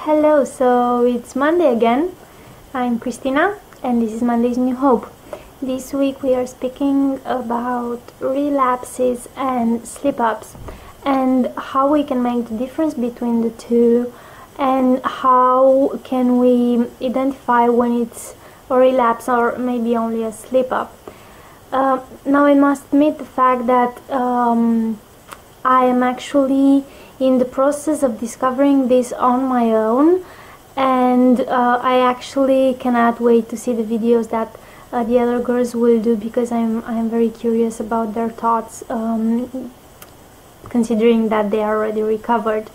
Hello, so it's Monday again. I'm Christina and this is Monday's New Hope. This week we are speaking about relapses and slip-ups and how we can make the difference between the two and how can we identify when it's a relapse or maybe only a slip-up. Now I must admit the fact that I am actually in the process of discovering this on my own, and I actually cannot wait to see the videos that the other girls will do, because I'm very curious about their thoughts, considering that they are already recovered.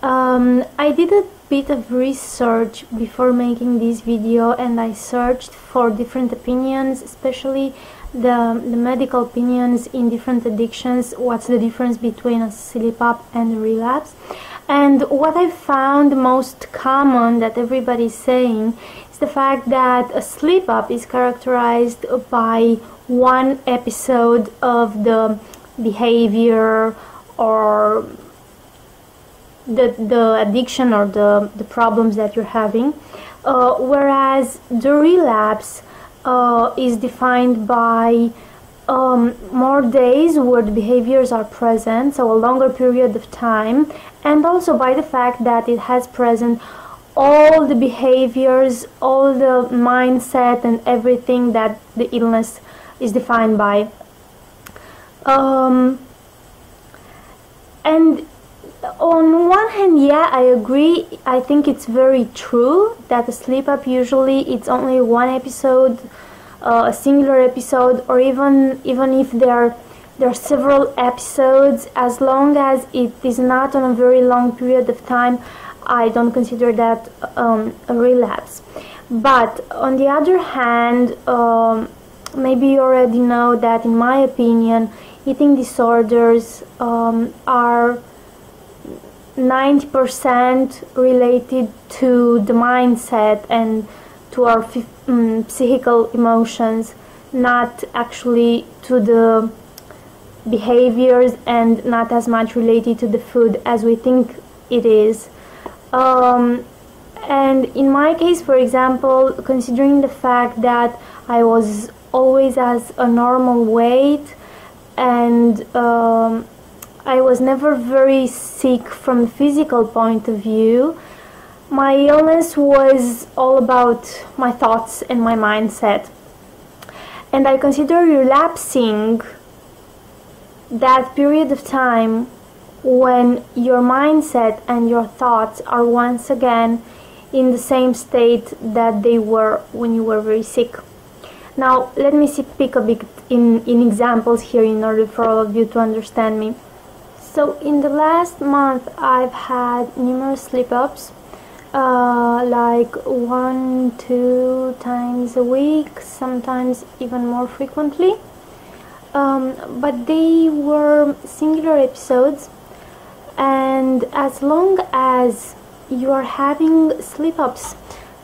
I did a bit of research before making this video, and I searched for different opinions, especially the medical opinions in different addictions. What's the difference between a slip-up and a relapse? And what I found most common that everybody's saying is the fact that a slip-up is characterized by one episode of the behavior or the addiction or the problems that you're having, whereas the relapse is defined by more days where the behaviors are present, so a longer period of time, and also by the fact that it has present all the behaviors, all the mindset and everything that the illness is defined by. And on one hand, yeah, I agree. I think it's very true that a slip-up usually it's only one episode, a singular episode, or even if there are several episodes, as long as it is not on a very long period of time, I don't consider that a relapse. But on the other hand, maybe you already know that, in my opinion, eating disorders are 90% related to the mindset and to our psychical emotions, not actually to the behaviors, and not as much related to the food as we think it is. And in my case, for example, considering the fact that I was always as a normal weight, and I was never very sick from a physical point of view, my illness was all about my thoughts and my mindset. And I consider relapsing that period of time when your mindset and your thoughts are once again in the same state that they were when you were very sick. Now let me pick a bit in examples here in order for all of you to understand me. So in the last month I've had numerous slip-ups, like 1-2 times a week, sometimes even more frequently, but they were singular episodes. And as long as you are having slip-ups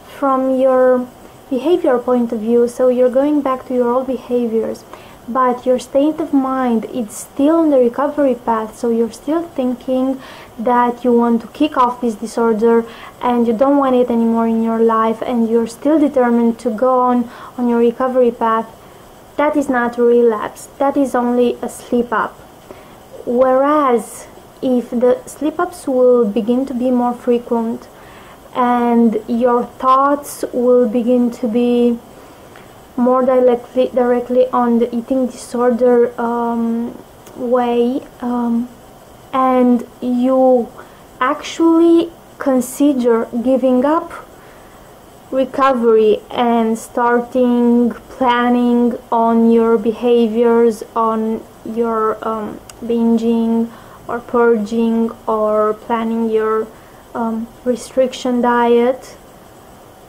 from your behavior point of view, so you're going back to your old behaviors, but your state of mind is still on the recovery path, so you're still thinking that you want to kick off this disorder and you don't want it anymore in your life, and you're still determined to go on your recovery path, that is not a relapse, that is only a slip-up. Whereas if the slip-ups will begin to be more frequent and your thoughts will begin to be more directly on the eating disorder way, and you actually consider giving up recovery and starting planning on your behaviors, on your binging or purging, or planning your restriction diet,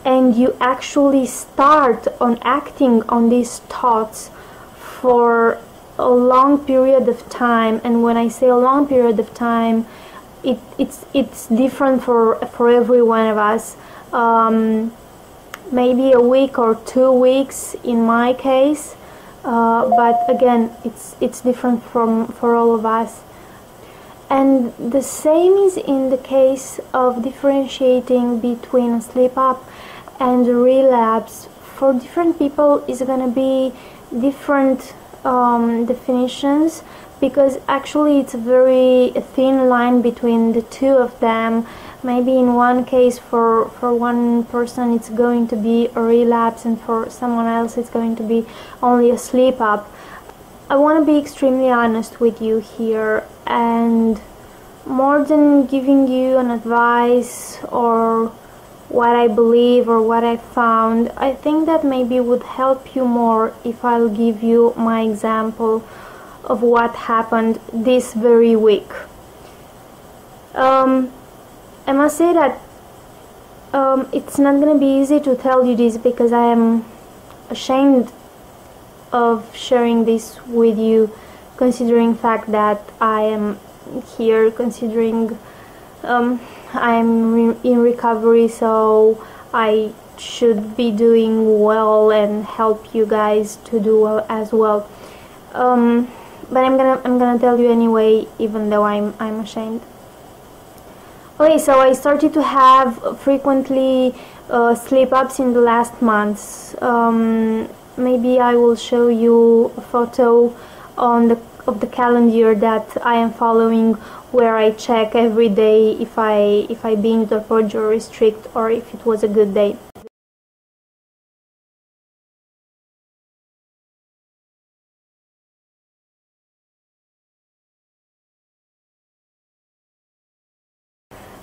and you actually start on acting on these thoughts for a long period of time. And when I say a long period of time, it's different for every one of us. Maybe a week or 2 weeks in my case, but again, it's different for all of us. And the same is in the case of differentiating between a slip-up and a relapse. For different people, it's gonna be different definitions, because actually it's a very thin line between the two of them. Maybe in one case, for one person it's going to be a relapse, and for someone else it's going to be only a slip-up. I want to be extremely honest with you here, and more than giving you an advice or what I believe or what I found, I think that maybe would help you more if I'll give you my example of what happened this very week. I must say that it's not gonna be easy to tell you this, because I am ashamed of sharing this with you, considering fact that I am here, considering I'm in recovery, so I should be doing well and help you guys to do well as well. But I'm gonna tell you anyway, even though I'm ashamed. Okay, so I started to have frequently slip-ups in the last months. Maybe I will show you a photo of the calendar that I am following, where I check every day if I binge or purge or restrict, or if it was a good day.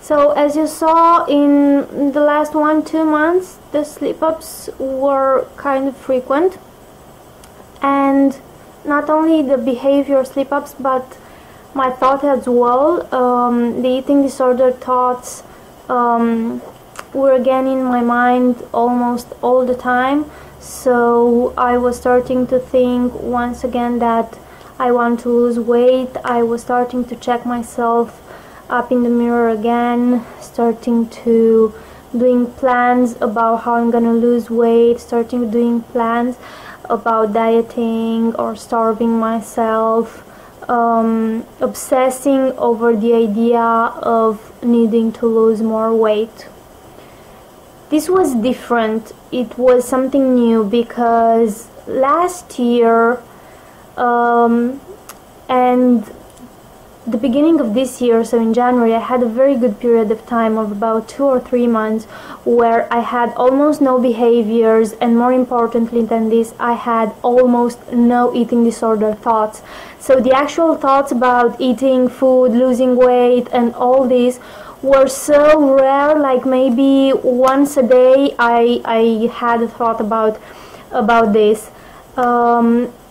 So as you saw, in the last 1-2 months, the slip-ups were kind of frequent, and not only the behavior slip-ups, but my thought as well. The eating disorder thoughts were again in my mind almost all the time. So I was starting to think once again that I want to lose weight. I was starting to check myself up in the mirror again, starting to doing plans about how I'm gonna lose weight, starting doing plans about dieting or starving myself, obsessing over the idea of needing to lose more weight. This was different. It was something new, because last year and the beginning of this year, so in January, I had a very good period of time of about 2 or 3 months where I had almost no behaviors, and more importantly than this, I had almost no eating disorder thoughts. So the actual thoughts about eating food, losing weight, and all this were so rare. Like maybe once a day I had a thought about this.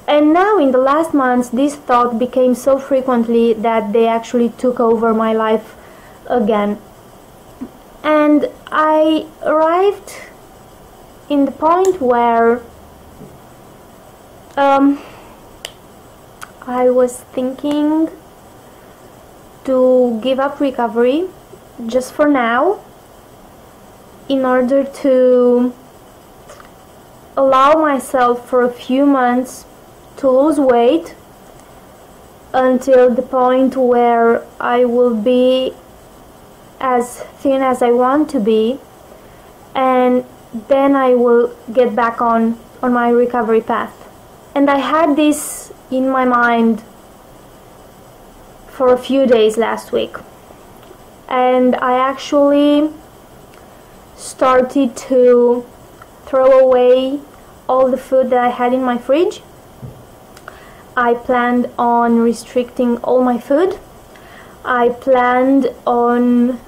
And now in the last months, this thought became so frequently that they actually took over my life again. And I arrived in the point where I was thinking to give up recovery just for now, in order to allow myself for a few months to lose weight until the point where I will be as thin as I want to be, and then I will get back on my recovery path. And I had this in my mind for a few days last week, and I actually started to throw away all the food that I had in my fridge. I planned on restricting all my food. I planned on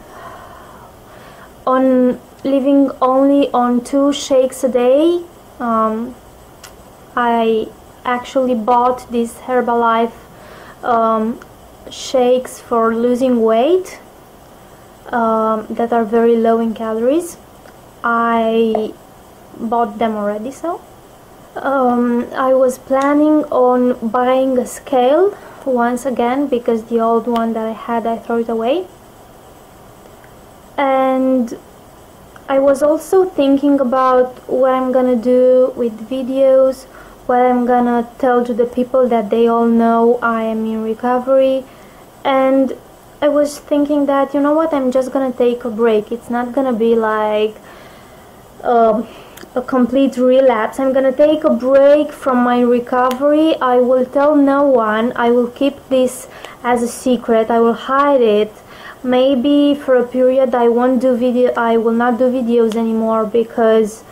living only on 2 shakes a day. I actually bought these Herbalife shakes for losing weight that are very low in calories. I bought them already, so I was planning on buying a scale once again, because the old one that I had, I threw it away. And I was also thinking about what I'm gonna do with videos, what I'm gonna tell to the people that they all know I am in recovery. And I was thinking that, you know what, I'm just gonna take a break. It's not gonna be like a complete relapse. I'm gonna take a break from my recovery. I will tell no one. I will keep this as a secret. I will hide it. Maybe for a period I will not do videos anymore, because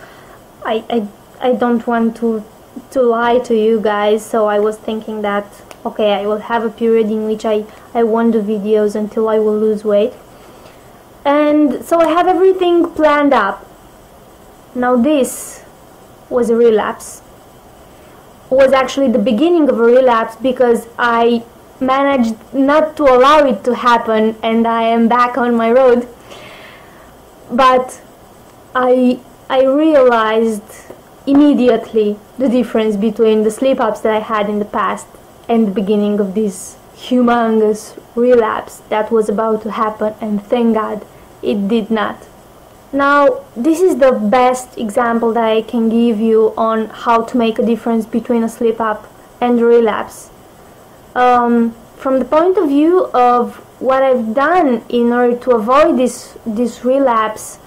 I don't want to lie to you guys. So I was thinking that, okay, I will have a period in which I won't do videos until I will lose weight. And so I have everything planned up. Now this was a relapse. It was actually the beginning of a relapse, because I managed not to allow it to happen, and I am back on my road. But I realized immediately the difference between the slip-ups that I had in the past and the beginning of this humongous relapse that was about to happen, and thank God it did not. Now, this is the best example that I can give you on how to make a difference between a slip-up and a relapse. From the point of view of what I've done in order to avoid this relapse,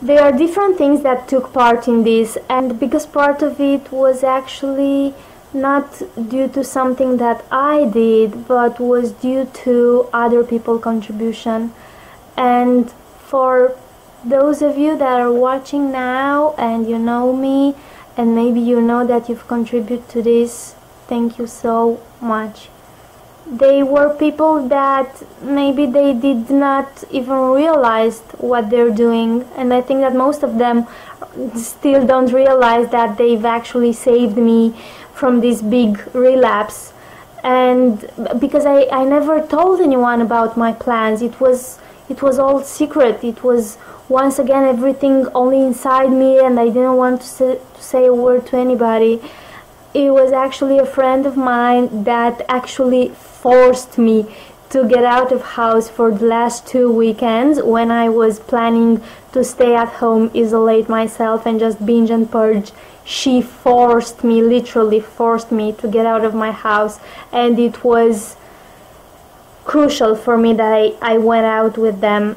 there are different things that took part in this, and the biggest part of it was actually not due to something that I did, but was due to other people's contribution. And for those of you that are watching now and you know me, and maybe you know that you've contributed to this, thank you so much. They were people that maybe they did not even realize what they're doing, and I think that most of them still don't realize that they've actually saved me from this big relapse. And because I never told anyone about my plans, it was all secret. It was, once again, everything only inside me, and I didn't want to say a word to anybody. It was actually a friend of mine that actually forced me to get out of house for the last 2 weekends, when I was planning to stay at home, isolate myself, and just binge and purge. She forced me, literally forced me to get out of my house, and it was crucial for me that I went out with them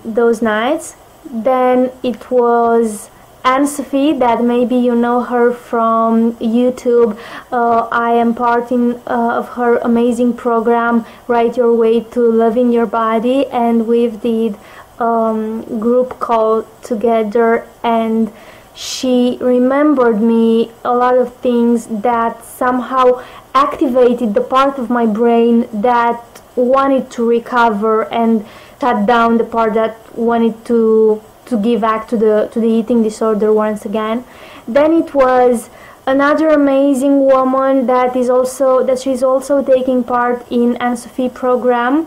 those nights. Then it was Anne-Sophie, that maybe you know her from YouTube. I am part of her amazing program, Write Your Way to Loving Your Body, and we've did group call together, and she remembered me a lot of things that somehow activated the part of my brain that wanted to recover, and shut down the part that wanted to give back to the eating disorder once again. Then it was another amazing woman that she's also taking part in Anne-Sophie program,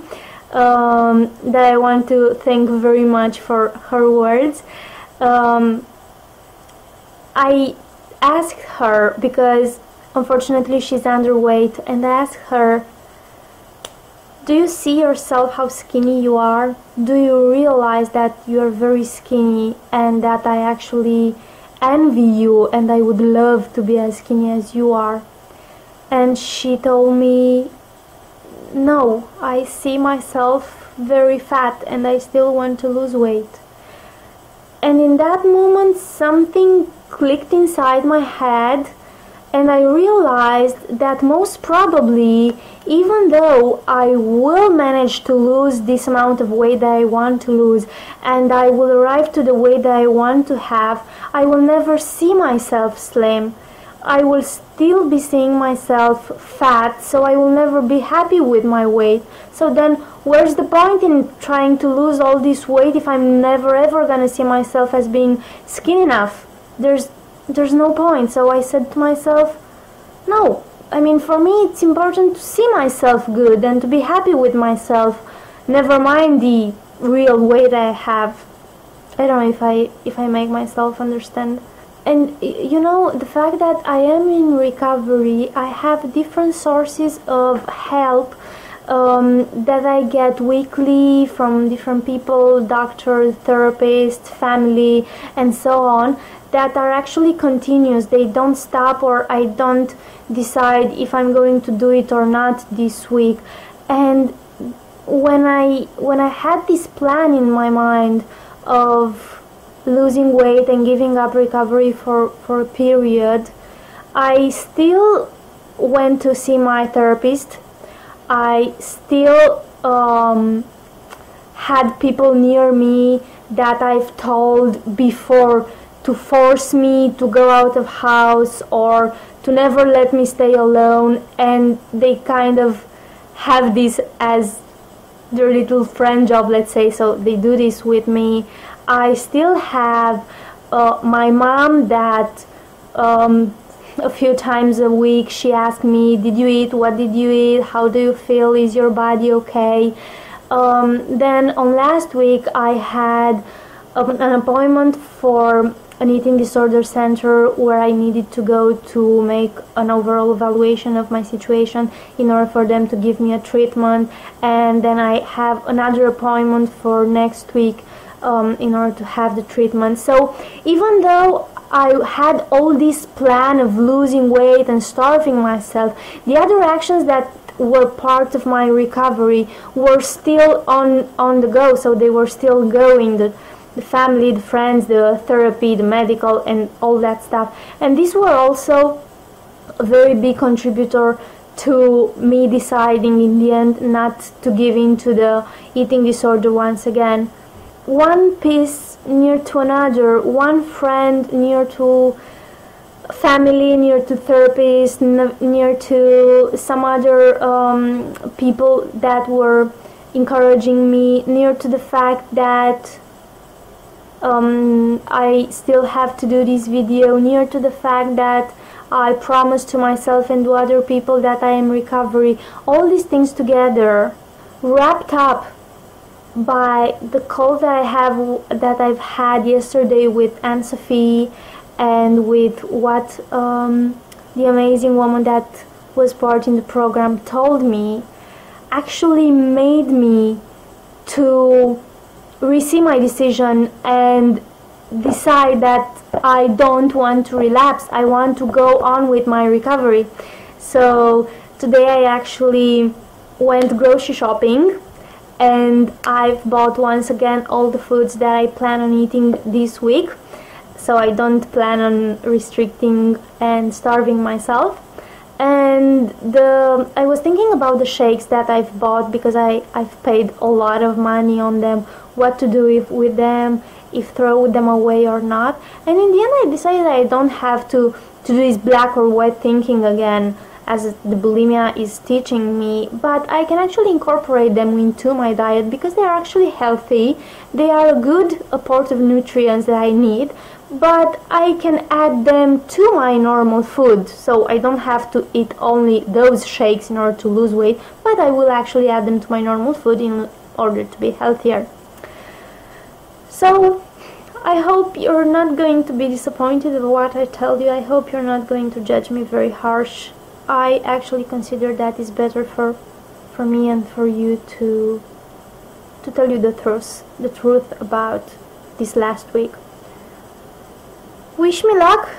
that I want to thank very much for her words. I asked her, because unfortunately she's underweight, and I asked her, do you see yourself how skinny you are? Do you realize that you are very skinny, and that I actually envy you, and I would love to be as skinny as you are? And she told me, no, I see myself very fat, and I still want to lose weight. And in that moment something clicked inside my head, and I realized that most probably, even though I will manage to lose this amount of weight that I want to lose, and I will arrive to the weight that I want to have, I will never see myself slim. I will still be seeing myself fat, so I will never be happy with my weight. So then where's the point in trying to lose all this weight if I'm never ever gonna see myself as being skinny enough? There's no point. So I said to myself, no, I mean, for me it's important to see myself good and to be happy with myself, never mind the real weight I have. I don't know if I make myself understand. And you know, the fact that I am in recovery, I have different sources of help that I get weekly from different people, doctors, therapists, family, and so on, that are actually continuous. They don't stop, or I don't decide if I'm going to do it or not this week. And when I had this plan in my mind of losing weight and giving up recovery for a period, I still went to see my therapist. I still had people near me that I've told before to force me to go out of house or to never let me stay alone, and they kind of have this as their little friend job, let's say, so they do this with me. I still have my mom that a few times a week she asks me, did you eat, what did you eat, how do you feel, is your body okay? Then on last week I had an appointment for an eating disorder center where I needed to go to make an overall evaluation of my situation in order for them to give me a treatment, and then I have another appointment for next week in order to have the treatment. So even though I had all this plan of losing weight and starving myself, the other actions that were part of my recovery were still on the go, so they were still going. The family, the friends, the therapy, the medical, and all that stuff. And these were also a very big contributor to me deciding in the end not to give in to the eating disorder once again. One piece near to another, one friend near to family, near to therapist, near to some other people that were encouraging me, near to the fact that I still have to do this video, near to the fact that I promised to myself and to other people that I am recovery. All these things together, wrapped up by the call that I've had yesterday with Anne-Sophie and with what the amazing woman that was part in the program told me, actually made me to resee my decision and decide that I don't want to relapse. I want to go on with my recovery. So today I actually went grocery shopping and I've bought once again all the foods that I plan on eating this week. So I don't plan on restricting and starving myself. And I was thinking about the shakes that I've bought because I've paid a lot of money on them, what to do with them, if throw them away or not. And in the end I decided I don't have to do this black or white thinking again as the bulimia is teaching me, but I can actually incorporate them into my diet because they are actually healthy. They are a good apport of nutrients that I need, but I can add them to my normal food, so I don't have to eat only those shakes in order to lose weight, but I will actually add them to my normal food in order to be healthier. So I hope you're not going to be disappointed with what I tell you. I hope you're not going to judge me very harsh. I actually consider that is better for me and for you to tell you the truth about this last week. Wish me luck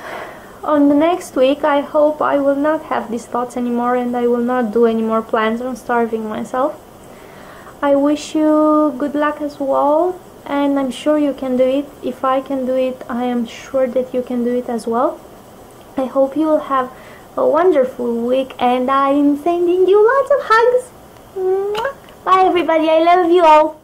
on the next week. I hope I will not have these thoughts anymore and I will not do any more plans on starving myself. I wish you good luck as well, and I'm sure you can do it. If I can do it, I am sure that you can do it as well. I hope you will have a wonderful week, and I'm sending you lots of hugs. Bye everybody, I love you all.